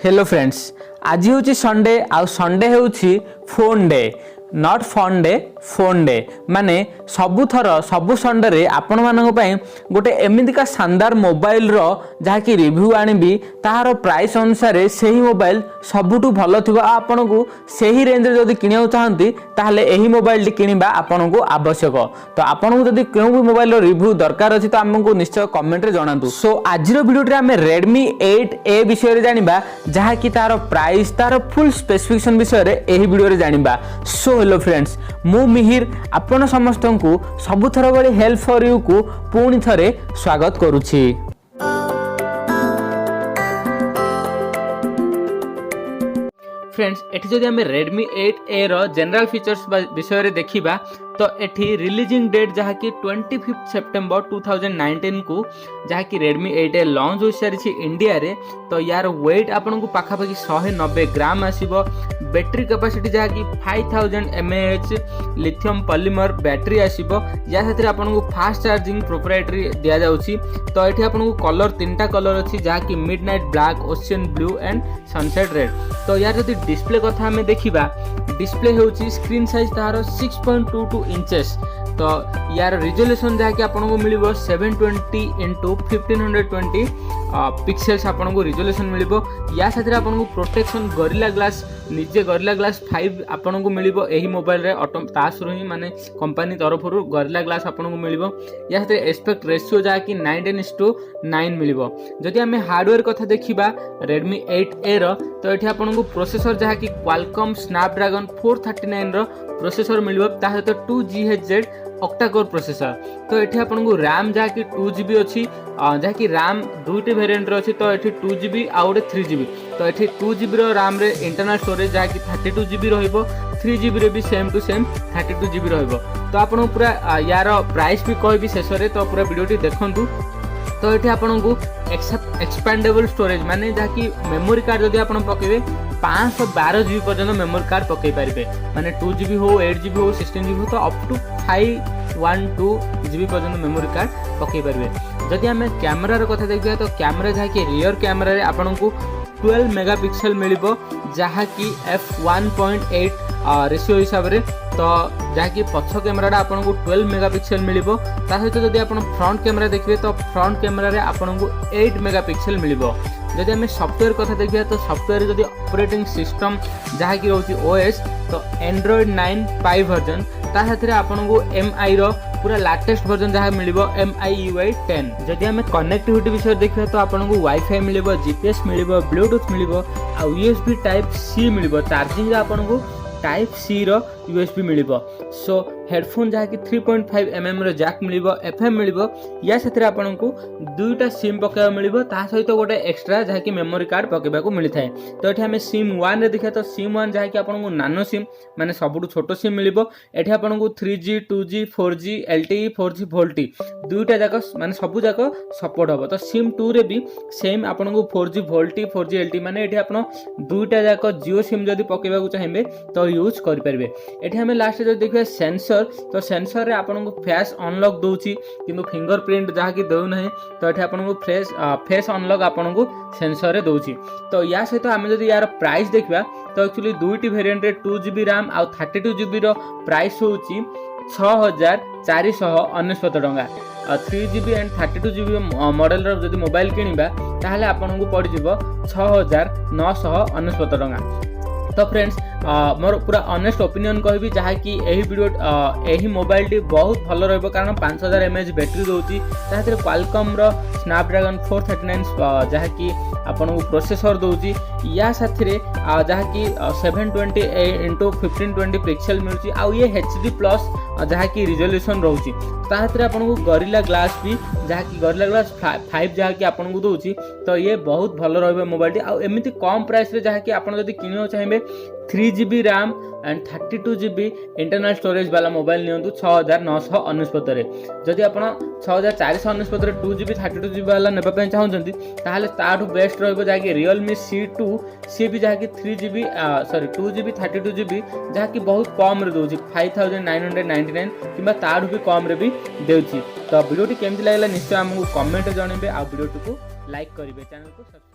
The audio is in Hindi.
हेलो फ्रेंड्स, आज हूँ संडे आउ संडे हूँ phone day not fun day phone day माने सबु थर सबु संडे रे आपण मानक पई गोटे एमितिका शानदार मोबाइल रो जहाँकि रिव्यू आनिबी तार प्राइस अनुसार सही मोबाइल सबुठु भल थिबा आपन को सही रेंज रे जदी किनिया चाहंती ताहले एही मोबाइल टी किनिबा आपन को आवश्यक। तो आपन को जदी केउ भी मोबाइल रो रिव्यू दरकार अछि तो हमको निश्चय कमेंट रे जणांतु। सो आजिरो वीडियो रे हमें Redmi 8A विषय रे जानिबा जहाँकि तार प्राइस तार फुल स्पेसिफिकेशन विषय रे एही वीडियो रे जानिबा। सो हेलो फ्रेंड्स, मु मिहिर आपण समस्त को सबुथर भली हेल्प फॉर यू को पुणी थरे स्वागत करुछि। फ्रेंड्स, एठी जदि हमें Redmi 8A रो जनरल फीचर्स विषय रे देखिबा तो एठी रिलीजिंग डेट जहाँकि 25 सेप्टेम्बर 2019 को जहाँकि Redmi 8A लॉन्च हो सारी इंडिया रे। तो यार वेट आपन को पाखापाखि 190 ग्राम आसीबो। बैटरी कैपेसिटी जहाँकि 5000 mAh लिथियम पॉलीमर बैटरी आसीबो। या साथरे आपन को फास्ट चार्जिंग प्रोप्राइटरी दिया जाउची। तो एठी आपन को कलर तीनटा कलर अछि जहाँकि midnight black, ocean blue and sunset red. तो यार जदि डिस्प्ले कथा हमें देखिबा, डिस्प्ले होउची स्क्रीन साइज तार 6.22 इंचेस। तो यार रिजोल्यूशन जहाँकि आपन को मिलिबो 720 into 1520 पिक्सेल्स आपन को रिजोल्यूशन मिलिबो। या साथरे आपन को प्रोटेक्शन गोरिल्ला ग्लास निजे गोरिल्ला ग्लास 5 आपन को मिलिबो एही मोबाइल रे ऑटो तासुरु ही माने कंपनी तरफरु गोरिल्ला ग्लास आपन को मिलिबो। या साथरे एस्पेक्ट रेशियो जहाँकि 19:9 मिलिबो। जदि हमें हार्डवेयर कथा देखिबा Redmi 8A रो तो एठी आपन को प्रोसेसर जहाँकि Qualcomm Snapdragon 439 रो प्रोसेसर मिलिबो। ता सहित 2GHz ऑक्टा कोर प्रोसेसर। तो एठी आपन को रैम जहाँकि 2GB अछि जहाँकि रैम दुईटी वेरिएंट रो अछि। तो एठी 2GB आ 3GB। तो एठी 2GB रो रैम रे इंटरनल स्टोरेज जहाँकि 32GB रहइबो। 3GB रे भी सेम टू सेम 32GB रहइबो। तो आपन पूरा यार प्राइस भी कहबी शेष रे, तो पूरा वीडियोटी देखंतु। तो ये आपन को एक्सपेंडेबल स्टोरेज माने जहाँकि मेमोरी कार्ड जदि आप पकेबे 512GB पर्यंत मेमोरी कार्ड पकई पारे। माने 2GB हो 8GB हो 16GB हो तो अप टू 512GB पर्यंत मेमोरी कार्ड पकई पारे। जदि आम कैमेरा कथा देखिए तो कैमेरा जहाँकि रियर कैमेरा आपन को 12 मेगापिक्सल मिलिबो जहाँकि f1.8 रेशियो हिसाब रे। तो जहाँकि पछ कैमेरा आपन को 12 मेगापिक्सल मिलिबो। ता सहित जदि आपन फ्रंट कैमेरा देखिए तो फ्रंट कैमेरा रे आपन को 8 मेगापिक्सल मिलिबो। जदि हमें सॉफ्टवेयर कथा देखिए तो सॉफ्टवेयर जदि ऑपरेटिंग सिस्टम जहाँकि रोची OS तो Android 9 Pie वर्जन। ता साथ आपन को MI रो पूरा लेटेस्ट वर्जन जहाँ मिलिबो MIUI 10। जदि हमें कनेक्टिविटी विषय देखिए तो आपन को वाईफाई मिलिबो, GPS मिलिबो, ब्लूटूथ मिलिबो आ USB टाइप C मिलिबो। चार्जिंग आपन को टाइप C रो USB मिलिबो। सो हेडफोन जहाँकि 3.5mm रो जैक मिलिबो, FM मिलिबो। या साथरे आपन को दुईटा सिम पकेबा मिलिबो। ता सहित गोटे एक्स्ट्रा जहाँकि मेमोरी कार्ड पकेबा को मिलि थाए। तो एठी हमें सिम 1 रे देखिया तो सिम 1 जहाँकि आपन को नानो सिम माने सबुठु छोटो सिम मिलिबो। एठी आपन को 3G 2G 4G LTE 4G VoLTE दुईटा जाक माने सबु जाक सपोर्ट हबो। तो सिम 2 रे भी सेम आपन को 4G VoLTE 4G LTE माने एठी आपन दुईटा जाक जियो सिम जदी पकेबा को चाहिबे तो यूज करि परबे। एठी हमें लास्ट जदी देखिया सेंसर तो सेंसर रे आपन को फेस अनलॉक दोउची किंतु फिंगरप्रिंट जहाँ की दउ नहीं। तो एठी आपन को फेस अनलॉक आपन को सेंसर रे दोउची। तो या सहित आम जदी यार प्राइस देखबा तो एक्चुअली दुईटी वेरिएंट रे 2GB रैम आ 32GB रो प्राइस होउची 6499 टंका। 3GB एंड 32GB मॉडल रो जदी मोबाइल किनिबा ताहले आपन को पड़ जिवो 6999 टंका। तो फ्रेंड्स मोर पूरा ऑनेस्ट ओपिनियन कहबी जहाँ कि यही वीडियो यही मोबाइल टी बहुत भल रहिबो कारण 5000 mAh बैटरी दोउची। ताहतरे Qualcomm रो Snapdragon 439 जहाँ कि आपन को प्रोसेसर दोउची। या साथरे जहाँ कि 720 into 1520 पिक्सल मिलुची आ ये HD प्लस जहाँ कि रिजोल्यूशन रहउची। ताहतरे आपन को गोरिल्ला ग्लास भी जहाँ कि गोरिल्ला ग्लास 5 जहाँ कि आपन को दोउची। तो ये बहुत भल रहिबो मोबाइल टी आ एमिति कम प्राइस रे जहाँ कि आपन जदी किनियो चाहिबे 3GB RAM and 32GB internal storage वाला मोबाइल नियंतु 6999 रे। जदि आपण 6499 रे 2GB 32GB वाला नेबा पय चाहउछंती ताहाले ताठू बेस्ट रहबो जाकी Realme C2 सी भी जाकी 3GB 2GB 32GB जाकी बहुत कम रे दोची 5999 किबा ताठू भी कम रे भी देउची। तो वीडियो टी केमति लागला निश्चय हमहु कमेंट जणाइबे आ वीडियो को लाइक करिवे, चैनल को सब्सक्राइब